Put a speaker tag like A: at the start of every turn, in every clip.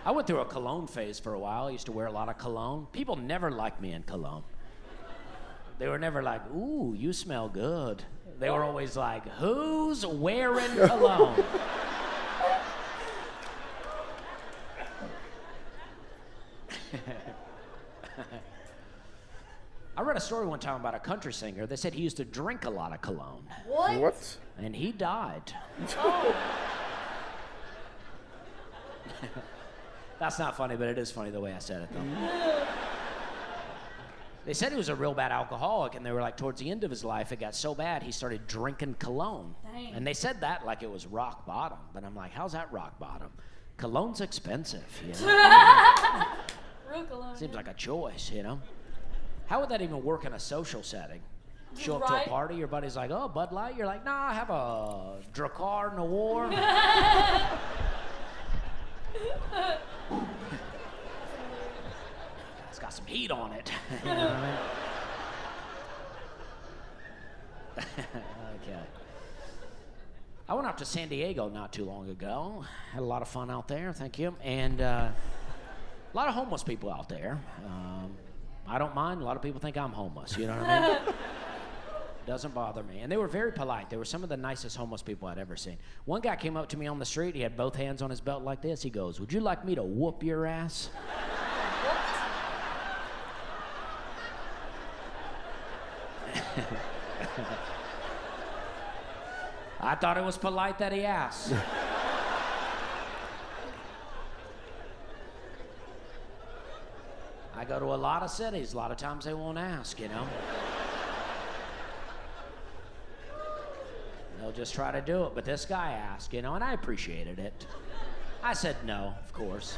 A: I went through a cologne phase for a while. I used to wear a lot of cologne. People never liked me in cologne. They were never like, ooh, you smell good. They were always like, who's wearing cologne? I read a story one time about a country singer. They said he used to drink a lot of cologne.
B: What?
A: And he died.
C: Oh.
A: That's not funny, but it is funny the way I said it, though. They said he was a real bad alcoholic, and they were like, towards the end of his life, it got so bad, he started drinking cologne.
C: Dang.
A: And they said that like it was rock bottom. But I'm like, how's that rock bottom? Cologne's expensive, you know?
C: Real cologne.
A: Seems like a choice, you know? How would that even work in a social setting? Show up to
C: Right.
A: a party, your buddy's like, oh, Bud Light? You're like, nah, I have a Drakkar Noir. It's got some heat on it. You know what I mean? Okay. I went out to San Diego not too long ago. Had a lot of fun out there, thank you. And a lot of homeless people out there. I don't mind. A lot of people think I'm homeless. You know what I mean? Doesn't bother me. And they were very polite. They were some of the nicest homeless people I'd ever seen. One guy came up to me on the street. He had both hands on his belt like this. He goes, would you like me to whoop your ass? I thought it was polite that he asked. I go to a lot of cities. A lot of times they won't ask, you know. They'll just try to do it. But this guy asked, you know, and I appreciated it. I said no, of course.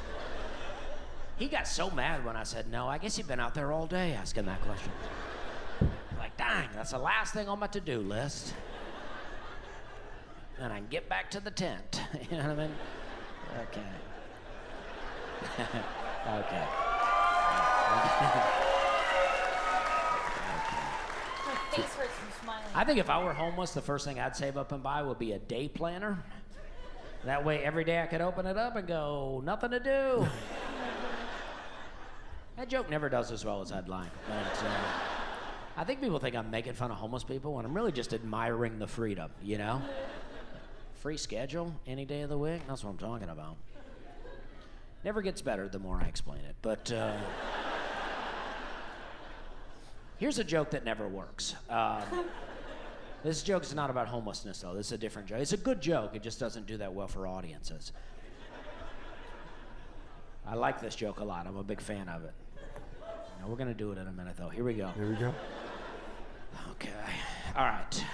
A: He got so mad when I said no. I guess he'd been out there all day asking that question. Like, dang, that's the last thing on my to-do list. And I can get back to the tent. You know what I mean? Okay. Okay.
C: My face hurts from smiling.
A: I think if I were homeless, the first thing I'd save up and buy would be a day planner. That way, every day I could open it up and go, nothing to do. That joke never does as well as I'd like. But I think people think I'm making fun of homeless people when I'm really just admiring the freedom, you know? Free schedule, any day of the week, that's what I'm talking about. Never gets better the more I explain it, but here's a joke that never works. This joke is not about homelessness, though. This is a different joke. It's a good joke. It just doesn't do that well for audiences. I like this joke a lot. I'm a big fan of it. Now, we're going to do it in a minute, though. Here we go.
B: Here we go.
A: Okay. All right.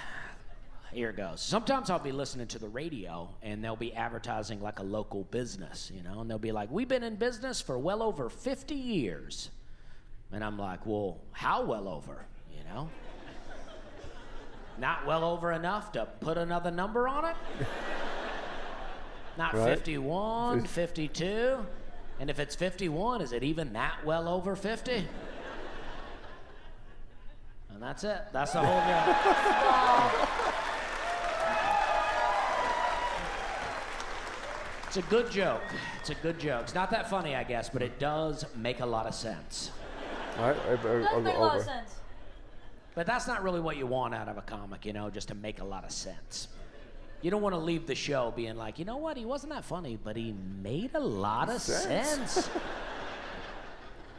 A: Here it goes. Sometimes I'll be listening to the radio, and they'll be advertising like a local business, you know, and they'll be like, we've been in business for well over 50 years. And I'm like, well, how well over, you know? Not well over enough to put another number on it? Not
B: Right.
A: 51, 52? And if it's 51, is it even that well over 50? And that's it. That's the whole joke. It's a good joke. It's a good joke. It's not that funny, I guess, but it does make a lot of sense.
B: All right,
C: That does make a lot of sense.
A: But that's not really what you want out of a comic, you know, just to make a lot of sense. You don't want to leave the show being like, you know what, he wasn't that funny, but he made a lot of sense.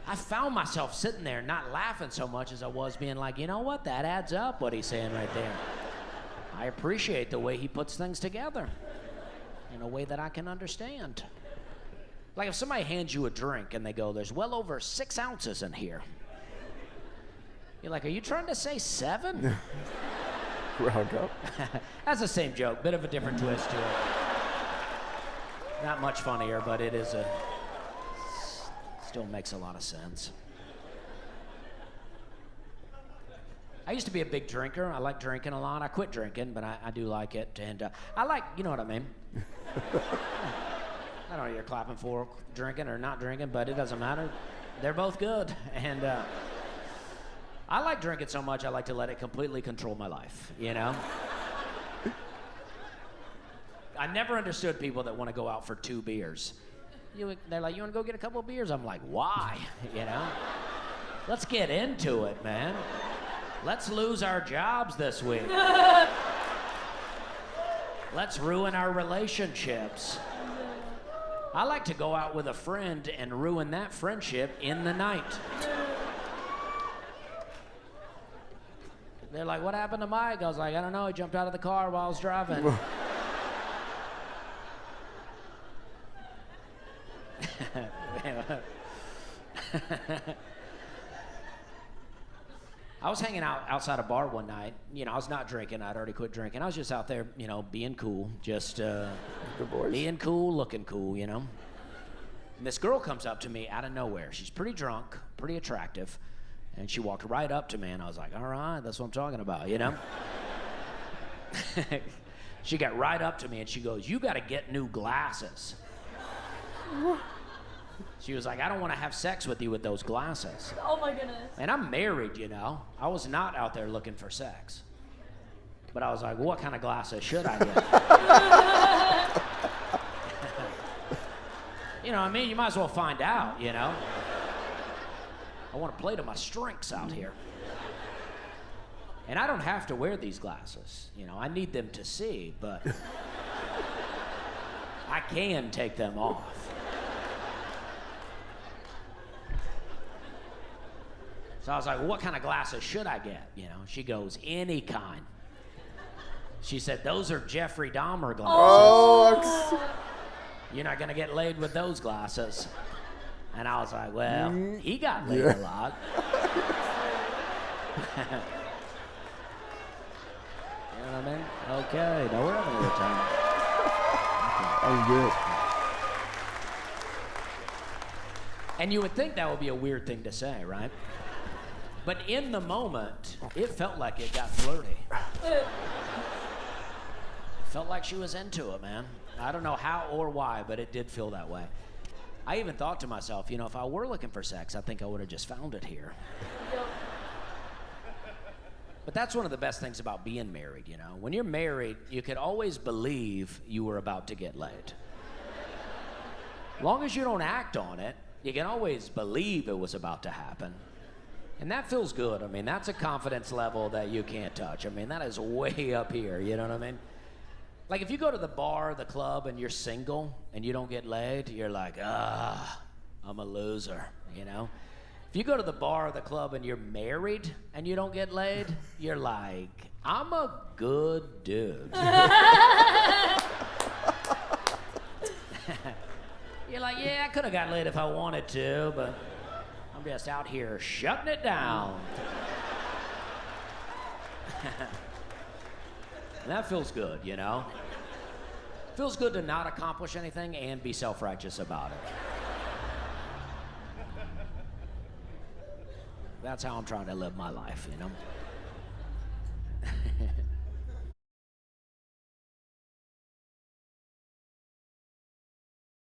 A: I found myself sitting there not laughing so much as I was being like, you know what, that adds up, what he's saying right there. I appreciate the way he puts things together in a way that I can understand. Like if somebody hands you a drink and they go, there's well over 6 ounces in here. You're like, are you trying to say 7?
B: Round up.
A: That's the same joke, bit of a different twist to it. Not much funnier, but it is still makes a lot of sense. I used to be a big drinker. I like drinking a lot. I quit drinking, but I do like it. And I like, you know what I mean? I don't know what you're clapping for, drinking or not drinking, but it doesn't matter. They're both good. And I like drinking so much, I like to let it completely control my life, you know? I never understood people that want to go out for 2 beers. They're like, you want to go get a couple of beers? I'm like, why? You know? Let's get into it, man. Let's lose our jobs this week. Let's ruin our relationships. I like to go out with a friend and ruin that friendship in the night. They're like, what happened to Mike? I was like, I don't know. He jumped out of the car while I was driving. I was hanging out outside a bar one night. You know, I was not drinking. I'd already quit drinking. I was just out there, you know, being cool. Just being cool, looking cool, you know. And this girl comes up to me out of nowhere. She's pretty drunk, pretty attractive. And she walked right up to me, and I was like, all right, that's what I'm talking about, you know? She got right up to me, and she goes, you got to get new glasses. She was like, I don't want to have sex with you with those glasses.
C: Oh my goodness.
A: And I'm married, you know. I was not out there looking for sex. But I was like, well, what kind of glasses should I get? You know what I mean? You might as well find out, you know. I want to play to my strengths out here. And I don't have to wear these glasses. You know, I need them to see, but I can take them off. So I was like, well, what kind of glasses should I get? You know, she goes, any kind. She said, those are Jeffrey Dahmer glasses.
B: Oh,
A: You're not gonna get laid with those glasses. And I was like, well, he got laid a lot. You know what I mean? Okay, now we're having a good time.
B: I'm good.
A: And you would think that would be a weird thing to say, right? But in the moment, it felt like it got flirty. It felt like she was into it, man. I don't know how or why, but it did feel that way. I even thought to myself, you know, if I were looking for sex, I think I would have just found it here.
C: Yep.
A: But that's one of the best things about being married, you know. When you're married, you can always believe you were about to get laid. Long as you don't act on it, you can always believe it was about to happen. And that feels good. I mean, that's a confidence level that you can't touch. I mean, that is way up here, you know what I mean? Like, if you go to the bar, the club, and you're single, and you don't get laid, you're like, I'm a loser, you know? If you go to the bar or the club, and you're married, and you don't get laid, you're like, I'm a good dude. You're like, yeah, I could have got laid if I wanted to, but I'm just out here shutting it down. And that feels good, you know? Feels good to not accomplish anything and be self-righteous about it. That's how I'm trying to live my life, you know?